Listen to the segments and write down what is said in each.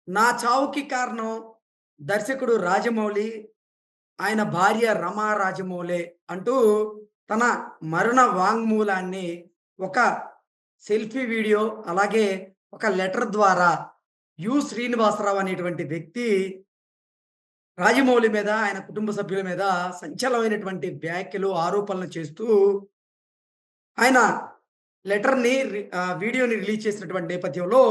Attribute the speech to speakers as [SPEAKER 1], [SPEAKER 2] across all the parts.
[SPEAKER 1] నా చావుకి కారణం దర్శకుడు రాజమౌళి, ఆయన భార్య రమా రాజమౌళి అంటూ తన మరణ వాంగ్మూలాన్ని ఒక సెల్ఫీ వీడియో, అలాగే ఒక లెటర్ ద్వారా శ్రీనివాసరావు అనేటువంటి వ్యక్తి రాజమౌళి మీద, ఆయన కుటుంబ సభ్యుల మీద సంచలనమైనటువంటి వ్యాఖ్యలు, ఆరోపణలు చేస్తూ ఆయన వీడియోని రిలీజ్ చేసినటువంటి నేపథ్యంలో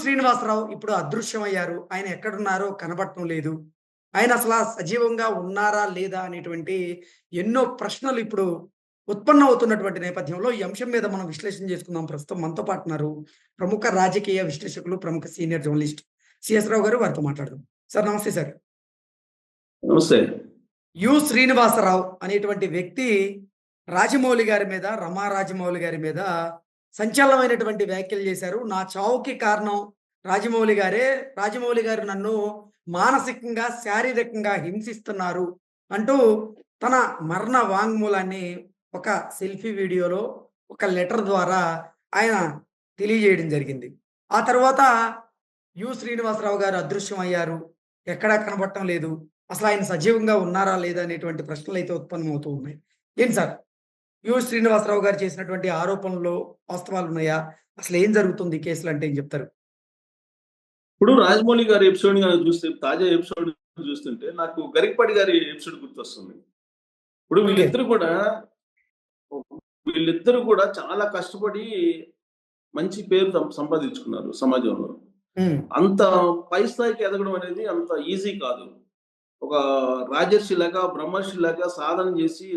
[SPEAKER 1] శ్రీనివాసరావు ఇప్పుడు అదృశ్యమయ్యారు. ఆయన ఎక్కడున్నారో కనబడటం లేదు. ఆయన అసల సజీవంగా ఉన్నారా? లేదా? అనేటువంటి ఎన్నో ప్రశ్నలు ఇప్పుడు ఉత్పన్నమవుతున్నటువంటి నేపథ్యంలో ఈ అంశం మీద మనం విశ్లేషణ చేసుకుందాం. ప్రస్తుతం మనతో పాటు ఉన్నారు ప్రముఖ రాజకీయ విశ్లేషకులు, ప్రముఖ సీనియర్ జర్నలిస్ట్ సిఎస్ రావు గారు. వారితో మాట్లాడదాం. సార్ నమస్తే సార్.
[SPEAKER 2] నమస్తే.
[SPEAKER 1] శ్రీనివాసరావు అనేటువంటి వ్యక్తి రాజమౌళి గారి మీద, రమా రాజమౌళి గారి మీద సంచలనమైనటువంటి వ్యాఖ్యలు చేశారు. నా చావుకి కారణం రాజమౌళి గారే. రాజమౌళి గారు నన్ను మానసికంగా, శారీరకంగా హింసిస్తున్నారు అంటూ తన మరణ వాంగ్మూలాన్ని ఒక సెల్ఫీ వీడియోలో, ఒక లెటర్ ద్వారా ఆయన తెలియజేయడం జరిగింది. ఆ తర్వాత శ్రీనివాసరావు గారు అదృశ్యం అయ్యారు. ఎక్కడా కనబడటం లేదు. అసలు ఆయన సజీవంగా ఉన్నారా? లేదా? అనేటువంటి ప్రశ్నలు అయితే ఉత్పన్నమవుతూ ఉన్నాయి. ఏంటి సార్, శ్రీనివాసరావు గారు చేసినటువంటి ఆరోపణల్లో వాస్తవాలు ఉన్నాయా? అసలు ఏం జరుగుతుంది ఈ కేసులు అంటే ఏం చెప్తారు?
[SPEAKER 2] ఇప్పుడు రాజమౌళి గారి ఎపిసోడ్ చూస్తే, తాజా ఎపిసోడ్ చూస్తుంటే నాకు గరికపాటి గారి ఎపిసోడ్ గుర్తొస్తుంది. ఇప్పుడు వీళ్ళిద్దరు కూడా చాలా కష్టపడి మంచి పేరు సంపాదించుకున్నారు సమాజంలో. అంత పై స్థాయికి ఎదగడం అనేది అంత ఈజీ కాదు. ఒక రాజర్షి లాగా, బ్రహ్మర్షి లాగా సాధన చేసి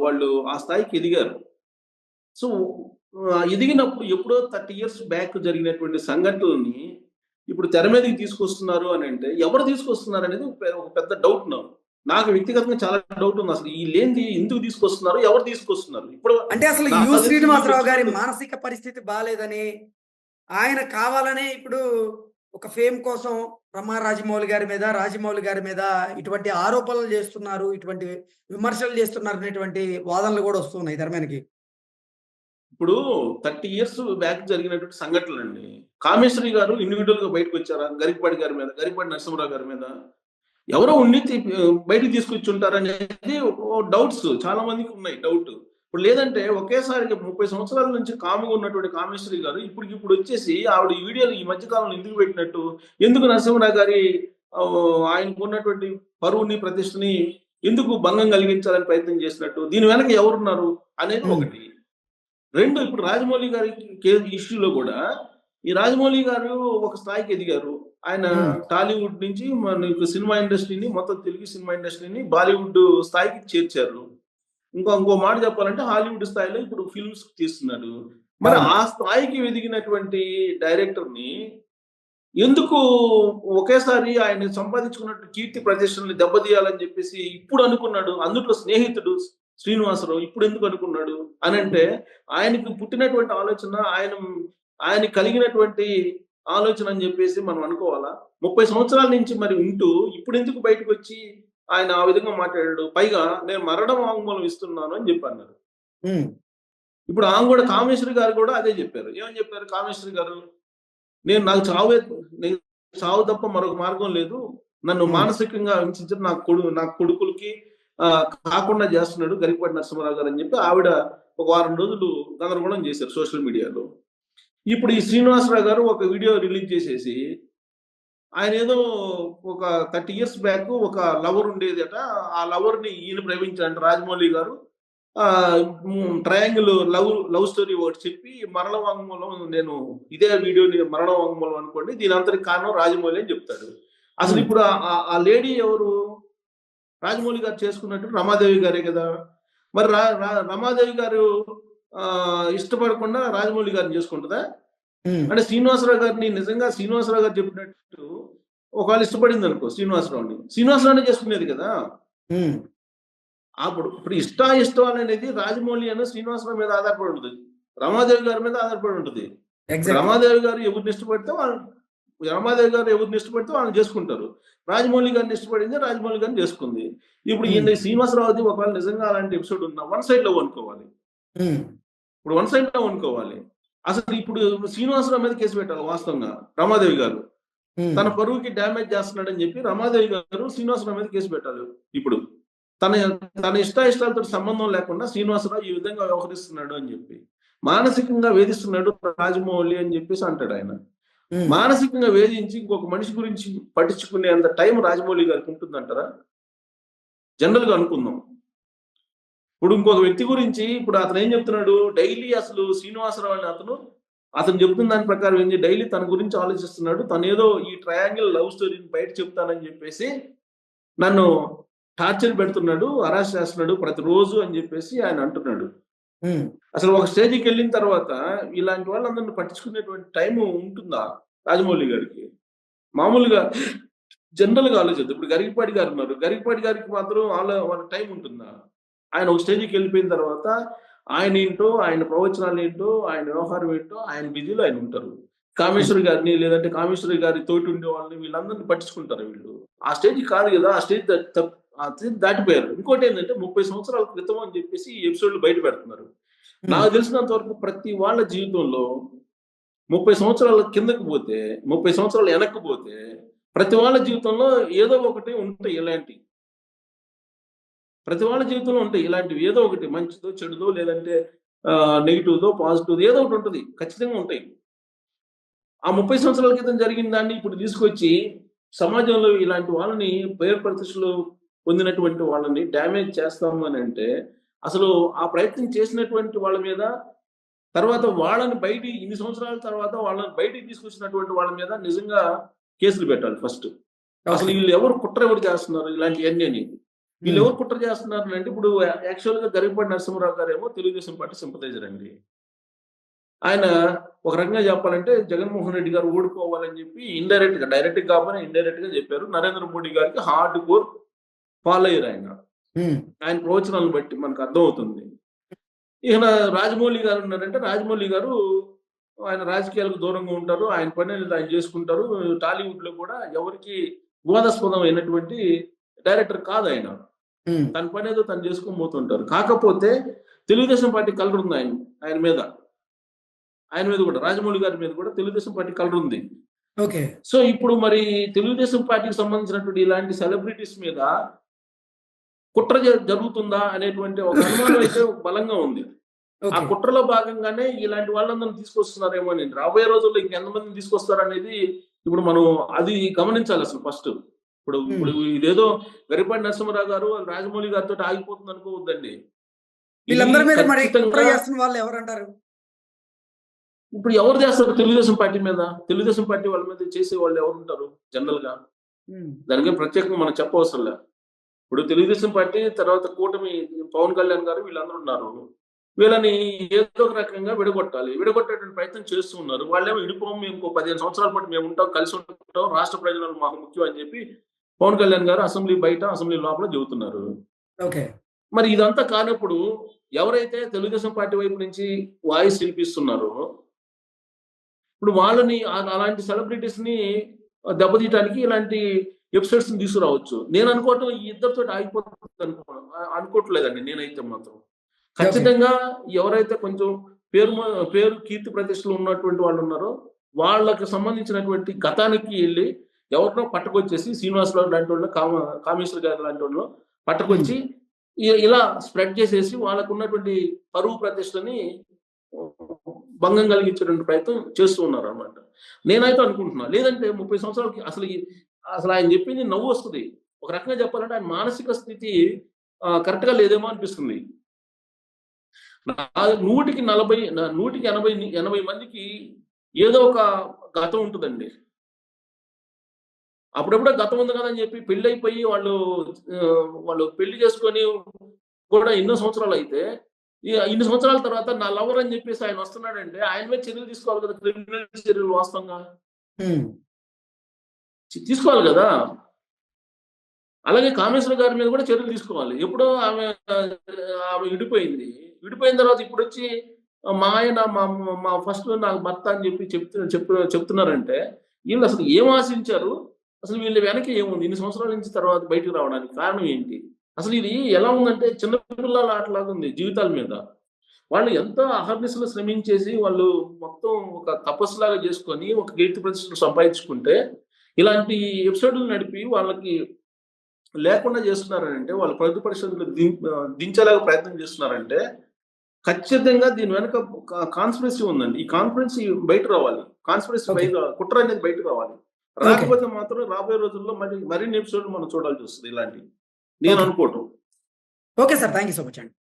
[SPEAKER 2] వాళ్ళు ఆ స్థాయికి ఎదిగారు. సో ఎదిగినప్పుడు ఎప్పుడో 30 years బ్యాక్ జరిగినటువంటి సంఘటనని ఇప్పుడు తెర మీదకి తీసుకొస్తున్నారు అని అంటే ఎవరు తీసుకొస్తున్నారు అనేది ఒక పెద్ద డౌట్ నాకు వ్యక్తిగతంగా చాలా డౌట్ ఉంది. అసలు ఈ లేనిది ఎందుకు తీసుకొస్తున్నారు, ఎవరు తీసుకొస్తున్నారు? ఇప్పుడు
[SPEAKER 1] అంటే అసలు శ్రీనివాసరావు గారి మానసిక పరిస్థితి బాలేదని, ఆయన కావాలనే ఇప్పుడు ఒక ఫేమ్ కోసం రమా రాజమౌళి గారి మీద, రాజమౌళి గారి మీద ఇటువంటి ఆరోపణలు చేస్తున్నారు, ఇటువంటి విమర్శలు చేస్తున్నారు అనేటువంటి వాదనలు కూడా వస్తున్నాయి తెర మీదకి.
[SPEAKER 2] ఇప్పుడు 30 years బ్యాక్ జరిగినటువంటి సంఘటనలండి. కామేశ్వరి గారు ఇండివిజువల్ గా బయటకు వచ్చారా? గరికపాటి గారి మీద, గరికపాటి నరసింహరావు గారి మీద ఎవరో ఉండి బయటకు తీసుకొచ్చి ఉంటారనేది డౌట్స్ చాలా మందికి ఉన్నాయి. డౌట్ ఇప్పుడు లేదంటే ఒకేసారి 30 సంవత్సరాల నుంచి కాముగా ఉన్నటువంటి కామేశ్వరి గారు ఇప్పుడు వచ్చేసి ఆవిడ ఈ వీడియోలు ఈ మధ్య కాలంలో ఎందుకు పెట్టినట్టు, ఎందుకు నరసింహరావు గారి ఆయనకు ఉన్నటువంటి పరువుని, ప్రతిష్టని ఎందుకు భంగం కలిగించాలని ప్రయత్నం చేసినట్టు, దీని వెనక ఎవరున్నారు అనేది ఒకటి. రెండు, ఇప్పుడు రాజమౌళి గారి ఇష్యూలో కూడా ఈ రాజమౌళి గారు ఒక స్థాయికి ఎదిగారు. ఆయన టాలీవుడ్ నుంచి మనకు సినిమా ఇండస్ట్రీని, మొత్తం తెలుగు సినిమా ఇండస్ట్రీని బాలీవుడ్ స్థాయికి చేర్చారు. ఇంకో మాట చెప్పాలంటే హాలీవుడ్ స్థాయిలో ఇప్పుడు ఫిల్మ్స్ తీస్తున్నాడు. మరి ఆ స్థాయికి ఎదిగినటువంటి డైరెక్టర్ ని ఎందుకు ఒకేసారి ఆయన సంపాదించుకున్నట్టు కీర్తి ప్రతిష్టల్ని దెబ్బతీయాలని చెప్పేసి ఇప్పుడు అనుకున్నాడు? అందులో స్నేహితుడు శ్రీనివాసరావు ఇప్పుడు ఎందుకు అనుకున్నాడు అని అంటే, ఆయనకు పుట్టినటువంటి ఆలోచన, ఆయన కలిగినటువంటి ఆలోచన అని చెప్పేసి మనం అనుకోవాలా? 30 సంవత్సరాల నుంచి మరి ఉంటూ ఇప్పుడు ఎందుకు బయటకు వచ్చి ఆయన ఆ విధంగా మాట్లాడాడు? పైగా నేను మరణ వాంగ్మూలం ఇస్తున్నాను అని చెప్పి అన్నారు. ఇప్పుడు ఆమె కూడా, కామేశ్వరి గారు కూడా అదే చెప్పారు. ఏమని చెప్పారు కామేశ్వరి గారు? నాకు చావు తప్ప మరొక మార్గం లేదు, నన్ను మానసికంగా హింసించిన నా కొడుకులకి కాకుండా చేస్తున్నాడు గరికపాటి నరసింహరావు గారు అని చెప్పి ఆవిడ ఒక వారం రోజులు గందరగోళం చేశారు సోషల్ మీడియాలో. ఇప్పుడు ఈ శ్రీనివాసరావు గారు ఒక వీడియో రిలీజ్ చేసేసి, ఆయన ఏదో ఒక 30 years బ్యాక్ ఒక లవర్ ఉండేదట, ఆ లవర్ ని ఈయన ప్రేమించారంట రాజమౌళి గారు. ట్రయాంగిల్ లవ్ స్టోరీ ఒకటి చెప్పి మరణ వాంగ్మూలం, నేను ఇదే వీడియోని మరణ వాంగ్మూలం అనుకోండి, దీని అంతటి కారణం రాజమౌళి అని చెప్తాడు. అసలు ఇప్పుడు ఆ లేడీ ఎవరు? రాజమౌళి గారు చేసుకున్నట్టు రమాదేవి గారే కదా. మరి రమాదేవి గారు ఇష్టపడకుండా రాజమౌళి గారిని చేసుకుంటుందా? అంటే శ్రీనివాసరావు గారిని నిజంగా శ్రీనివాసరావు గారు చెప్పినట్టు ఒకవేళ ఇష్టపడింది అనుకో శ్రీనివాసరావుని చేసుకునేది కదా. ఇప్పుడు ఇష్టం అనేది రాజమౌళి అనే శ్రీనివాసరావు మీద ఆధారపడి ఉంటుంది, రమాదేవి గారి మీద ఆధారపడి ఉంటుంది. రమాదేవి గారు ఎవరిని ఇష్టపడితే వాళ్ళని చేసుకుంటారు. రాజమౌళి గారిని ఇష్టపడింది, రాజమౌళి గారిని చేసుకుంది. ఇప్పుడు ఈయన శ్రీనివాసరావుది ఒకవేళ నిజంగా అలాంటి ఎపిసోడ్ ఉన్నా వన్ సైడ్ లో అనుకోవాలి. అసలు ఇప్పుడు శ్రీనివాసరావు మీద కేసు పెట్టాలి వాస్తవంగా రమాదేవి గారు.
[SPEAKER 1] హ్మ్.
[SPEAKER 2] తన పరువుకి డ్యామేజ్ చేస్తున్నాడని చెప్పి రమాదేవి గారు శ్రీనివాసరావు మీద కేసు పెట్టాలి ఇప్పుడు. తన తన ఇష్టాయిష్టాలతో సంబంధం లేకుండా శ్రీనివాసరావు ఈ విధంగా వ్యవహరిస్తున్నాడు అని చెప్పి. మానసికంగా వేధిస్తున్నాడు రాజమౌళి అని చెప్పేసి అంటాడు ఆయన.
[SPEAKER 1] హ్మ్.
[SPEAKER 2] మానసికంగా వేధించి ఇంకొక మనిషి గురించి పట్టించుకునే అంత టైం రాజమౌళి గారికి ఉంటుందంటారా? జనరల్ గా అనుకుందాం. ఇప్పుడు ఇంకొక వ్యక్తి గురించి ఇప్పుడు అతను ఏం చెప్తున్నాడు, డైలీ అసలు శ్రీనివాసరావు అనే అతను చెప్తున్న దాని ప్రకారం ఏంది, డైలీ తన గురించి ఆలోచిస్తున్నాడు. తనేదో ఈ ట్రయాంగిల్ లవ్ స్టోరీని బయట చెప్తానని చెప్పేసి నన్ను టార్చర్ పెడుతున్నాడు, హరాస్ చేస్తున్నాడు ప్రతిరోజు అని చెప్పేసి ఆయన అంటున్నాడు.
[SPEAKER 1] హ్మ్.
[SPEAKER 2] అసలు ఒక స్టేజ్‌కి వెళ్ళిన తర్వాత ఇలాంటి వాళ్ళందరిని పట్టించుకునేటువంటి టైం ఉంటుందా రాజమౌళి గారికి? మామూలుగా జనరల్‌గా ఆలోచిద్దాం. ఇప్పుడు గరికపాటి గారు ఉన్నారు. గరికపాటి గారికి మాత్రం వాళ్ళ టైం ఉంటుందా? ఆయన ఒక స్టేజ్‌కి వెళ్ళిపోయిన తర్వాత ఆయనేంటో, ఆయన ప్రవచనాలేంటో, ఆయన వ్యవహారం ఏంటో, ఆయన బిజీలో ఆయన ఉంటారు.
[SPEAKER 1] హ్మ్.
[SPEAKER 2] కామేశ్వరి గారిని లేదంటే కామేశ్వరి గారి తోటి ఉండే వాళ్ళని వీళ్ళందరిని పట్టించుకుంటారు వీళ్ళు. ఆ స్టేజ్ కాదు కదా! ఆ స్టేజ్ ఆ స్టేజ్ దాటిపోయారు. ఇంకోటేంటంటే 30 సంవత్సరాల క్రితం అని చెప్పేసి ఈ ఎపిసోడ్‌లు బయట పెడుతున్నారు.
[SPEAKER 1] హ్మ్.
[SPEAKER 2] నాకు తెలిసినంత వరకు ప్రతి వాళ్ళ జీవితంలో 30 సంవత్సరాల కిందకి పోతే, 30 సంవత్సరాలు వెనక్కి పోతే, ప్రతి వాళ్ళ జీవితంలో ఏదో ఒకటి ఉంటాయి ఇలాంటియి. ప్రతి వాళ్ళ జీవితంలో ఉంటాయి ఇలాంటివి. ఏదో ఒకటి మంచిదో, చెడుదో లేదంటే నెగెటివ్‌దో, పాజిటివ్‌దో ఏదో ఒకటి ఉంటది. ఖచ్చితంగా ఉంటాయి. ఆ 30 సంవత్సరాల క్రితం జరిగిన దాన్ని ఇప్పుడు తీసుకొచ్చి సమాజంలో ఇలాంటి వాళ్ళని పేరు ప్రతిష్టలు పొందినటువంటి వాళ్ళని డ్యామేజ్ చేస్తాము అనంటే, అసలు ఆ ప్రయత్నం చేసినటువంటి వాళ్ళ మీద తర్వాత వాళ్ళని ఇన్ని సంవత్సరాల తర్వాత వాళ్ళని బయటికి తీసుకొచ్చినటువంటి వాళ్ళ మీద నిజంగా కేసులు పెట్టాలి ఫస్ట్. అసలు
[SPEAKER 1] ఓకే.
[SPEAKER 2] ఈళ్ళెవరు కుట్ర ఎవరు చేస్తున్నారు ఇలాంటియన్నీ అని.
[SPEAKER 1] హ్మ్.
[SPEAKER 2] వీళ్ళెవరు కుట్ర చేస్తున్నారనంటే ఇప్పుడు యాక్చువల్‌గా గరికపాటి నరసింహారావు గారేమో తెలుగుదేశం పార్టీ సింపథైజర్ అండి. ఆయన ఒక రకంగా చెప్పాలంటే జగన్మోహన్ రెడ్డి గారు ఓడిపోవాలని చెప్పి ఇండైరెక్ట్‌గా, డైరెక్ట్‌గా కాకపోయినా ఇండైరెక్ట్‌గా చెప్పారు. నరేంద్ర మోడీ గారికి హార్డ్ కోర్ ఫాలోయర్ ఆయన.
[SPEAKER 1] హ్మ్.
[SPEAKER 2] ఆయన ప్రవచనాలను బట్టి మనకు అర్థమవుతుంది. ఈయన రాజమౌళి గారు ఉన్నారంటే, రాజమౌళి గారు ఆయన రాజకీయాలకు దూరంగా ఉంటారు. ఆయన పనేదో ఆయన చేసుకుంటారు. టాలీవుడ్‌లో కూడా ఎవరికీ వివాదాస్పదమైనటువంటి డైరెక్టర్ కాదాయన.
[SPEAKER 1] హ్మ్.
[SPEAKER 2] తన పనేదో తను చేసుకొని పోతుంటారు. కాకపోతే తెలుగుదేశం పార్టీ కలర్ ఉంది ఆయన మీద. ఆయన మీద కూడా రాజమౌళి గారి మీద కూడా తెలుగుదేశం పార్టీ కలర్ ఉంది.
[SPEAKER 1] ఓకే.
[SPEAKER 2] సో, ఇప్పుడు మరి తెలుగుదేశం పార్టీకి సంబంధించినటువంటి ఇలాంటి సెలబ్రిటీస్ మీద కుట్ర జరుగుతుందా అనేటువంటి ఒక అనుమానం అయితే బలంగా ఉంది. ఆ
[SPEAKER 1] ఓకే.
[SPEAKER 2] కుట్రలో భాగంగానే ఇలాంటి వాళ్ళందరిని తీసుకొస్తున్నారేమోనండి. రాబోయే రోజుల్లో ఇంకెంతమందిని తీసుకొస్తారనేది ఇప్పుడు మనం అది గమనించాలసలు ఫస్ట్. ఇప్పుడు
[SPEAKER 1] హ్మ్.
[SPEAKER 2] ఇప్పుడు ఇదేదో గరికపాటి నరసింహారావు గారు, రాజమౌళి గారితోటి ఆగిపోతుంది అనుకోవద్దండి. ఇది
[SPEAKER 1] వీళ్ళందరి మీద మరి కుట్ర
[SPEAKER 2] ఖచ్చితంగా
[SPEAKER 1] చేస్తున్న వాళ్ళు ఎవరంటారు?
[SPEAKER 2] ఇప్పుడు ఎవరు చేస్తారు తెలుగుదేశం పార్టీ మీద? తెలుగుదేశం పార్టీ వాళ్ళ మీద చేసేవాళ్ళు ఎవరుంటారు జనరల్‌గా?
[SPEAKER 1] హ్మ్.
[SPEAKER 2] దానికేం ప్రత్యేకంగా మనం చెప్పవసరంలే. ఇప్పుడు తెలుగుదేశం పార్టీ తర్వాత కూటమి పవన్ కళ్యాణ్ గారు వీళ్ళందరూ ఉన్నారు. వీళ్ళని ఏదో ఒక రకంగా విడగొట్టాలి. విడగొట్టేటువంటి ప్రయత్నం చేస్తూ ఉన్నారు. వాళ్ళేమో విడిపోము మేము ఇంకో 15 సంవత్సరాల పాటు మేముంటాం, కలిసి ఉంటాం, రాష్ట్ర ప్రయోజనాలు మాకు ముఖ్యం అని చెప్పి పవన్ కళ్యాణ్ గారు అసెంబ్లీ బయట, అసెంబ్లీ లోపల చెబుతున్నారు.
[SPEAKER 1] ఓకే.
[SPEAKER 2] మరి ఇదంతా కానప్పుడు ఎవరైతే తెలుగుదేశం పార్టీ వైపు నుంచి వాయిస్ వినిపిస్తున్నారో, ఇప్పుడు వాళ్ళని అలాంటి సెలబ్రిటీస్‌ని దెబ్బతీయటానికి ఇలాంటి ఎపిసోడ్స్‌ని తీసుకురావచ్చు. నేను అనుకోవటం ఈ ఇద్దరితోటి ఆగిపోతుంది అనుకోవట్లేదండి నేనైతే మాత్రం.
[SPEAKER 1] ఓకే.
[SPEAKER 2] ఖచ్చితంగా ఎవరైతే కొంచెం పేరు కీర్తి ప్రతిష్టలు ఉన్నటువంటి వాళ్ళున్నారో, వాళ్ళకి సంబంధించినటువంటి గతానికి ఎళ్లి ఎవరినో పట్టుకొచ్చేసి శ్రీనివాసరావు లాంటోళ్ళు, కామేశ్వర్ గారు లాంటోళ్ళు
[SPEAKER 1] హ్మ్.
[SPEAKER 2] పట్టుకొచ్చి ఇలా స్ప్రెడ్ చేసేసి వాళ్ళకున్నటువంటి పరువు ప్రతిష్టని భంగం కలిగించేటువంటి ప్రయత్నం చేస్తూ ఉన్నారనమాట. నేనైతే అనుకుంటున్నా. లేదంటే 30 సంవత్సరాలకి అసలు ఆయన చెప్పింది నవ్వొస్తది. ఒక రకంగా చెప్పాలంటే ఆయన మానసిక స్థితి కరెక్ట్‌గా లేదేమో అనిపిస్తుంది. 100కి 40 100కి 80 మందికి ఏదో ఒక గతం ఉంటదండి. అప్పుడప్పుడే గతం ఉంది కదా అని చెప్పి పెళ్లయిపోయి వాళ్ళు పెళ్లి చేసుకొని కూడా ఎన్నో సంవత్సరాలయితే, ఇన్ని సంవత్సరాల తర్వాత నా లవర్ అని చెప్పేసి ఆయన వస్తున్నాడంటే, ఆయన మీద చర్యలు తీసుకోవాలి కదా! క్రిమినల్ చర్యలు వాస్తవంగా.
[SPEAKER 1] హ్మ్.
[SPEAKER 2] తీసుకోవాలి గదా! అలాగే కామేశ్వర గారి మీద కూడా చర్యలు తీసుకోవాలి. ఎప్పుడో ఆమె విడిపోయింది. విడిపోయిన తర్వాత ఇప్పుడొచ్చి మా ఆయన మా ఫస్ట్ నాకు భర్త అని చెప్పి చెప్తున్నారంటే, ఈళ్ళసలు ఏం ఆశించారు? అసలు వీళ్ళ వెనక ఏముంది? ఇన్ని సంవత్సరాల నుంచి తర్వాత బయటికి రావడానికి కారణం ఏంటి? అసలు ఇది ఎలా ఉందంటే చిన్న పిల్లల ఆటలాగా ఉంది జీవితాల మీద. వాళ్ళు ఎంతో అహర్నిశలు శ్రమించేసి వాళ్ళు మొత్తం ఒక తపస్సులాగా చేసుకొని ఒక కీర్తి ప్రతిష్టలు సంపాదించుకుంటే, ఇలాంటి ఎపిసోడ్‌లు నడిపి వాళ్ళకి లేకుండా చేస్తున్నారనంటే, వాళ్ళు ప్రతి పరిషత్తులో దించేలాగా ప్రయత్నం చేస్తున్నారంటే, ఖచ్చితంగా దీని వెనక కాన్స్పిరసీ ఉందండి. ఈ కాన్స్పిరసీ బయట రావాలి. Conspiracy
[SPEAKER 1] okay.
[SPEAKER 2] బయట కుట్ర అనేది బయటకు రావాలి.
[SPEAKER 1] ఓకే.
[SPEAKER 2] రాకపోతే మాత్రం రాబోయే రోజుల్లో మరిన్ని ఎపిసోడ్‌లు మనం చూడాల్సొస్తది ఇలాంటివి. నేను
[SPEAKER 1] ఓకే.
[SPEAKER 2] అనుకోవటం.
[SPEAKER 1] Okay sir. Thank you so much అండి.